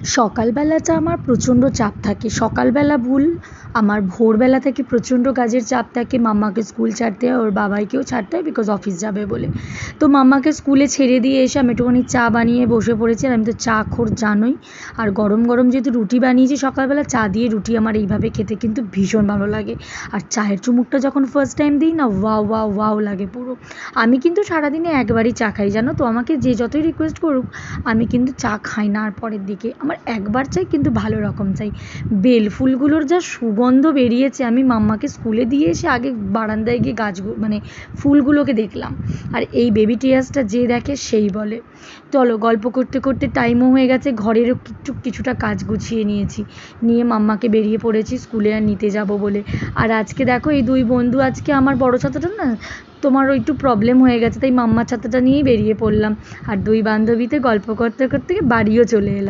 সকালবেলাটা আমার প্রচণ্ড চাপ থাকে। সকালবেলা ভুল, আমার ভোরবেলা থেকে প্রচণ্ড কাজের চাপ থাকে। মাম্মাকে স্কুল ছাড়তে হয়, ওর বাবাইকেও ছাড়তে হয় বিকজ অফিস যাবে বলে। তো মাম্মাকে স্কুলে ছেড়ে দিয়ে এসে আমি একটুখানি চা বানিয়ে বসে পড়েছি। আর আমি তো চা খোর জানোই। আর গরম গরম যেহেতু রুটি বানিয়েছি সকালবেলা, চা দিয়ে রুটি আমার এইভাবে খেতে কিন্তু ভীষণ ভালো লাগে। আর চায়ের চুমুকটা যখন ফার্স্ট টাইম দিই না, ওয়াও ওয়াও ওয়াও লাগে পুরো। আমি কিন্তু সারাদিনে একবারই চা খাই, জানো তো। আমাকে যে যতই রিকোয়েস্ট করুক, আমি কিন্তু চা খাই না আর পরের দিকে। আমার একবার চাই, কিন্তু ভালো রকম চাই। বেল ফুলগুলোর যা সুগন্ধ বেরিয়েছে, আমি মাম্মাকে স্কুলে দিয়ে এসে আগে বারান্দায় গিয়ে মানে ফুলগুলোকে দেখলাম। আর এই বেবি টিয়ার্সটা যে দেখে সেই বলে। চলো, গল্প করতে করতে টাইমও হয়ে গেছে, ঘরেরও কিছুটা কাজ গুছিয়ে নিয়েছি, নিয়ে মাম্মাকে বেরিয়ে পড়েছি স্কুলে আর নিতে যাব বলে। আর আজকে দেখো, এই দুই বন্ধু, আজকে আমার বড় ছাত্রটা না তোমারও একটু প্রবলেম হয়ে গেছে, তাই মাম্মার ছাত্রটা নিয়েই বেরিয়ে পড়লাম। আর দুই বান্ধবীতে গল্প করতে করতে বাড়িও চলে এলাম।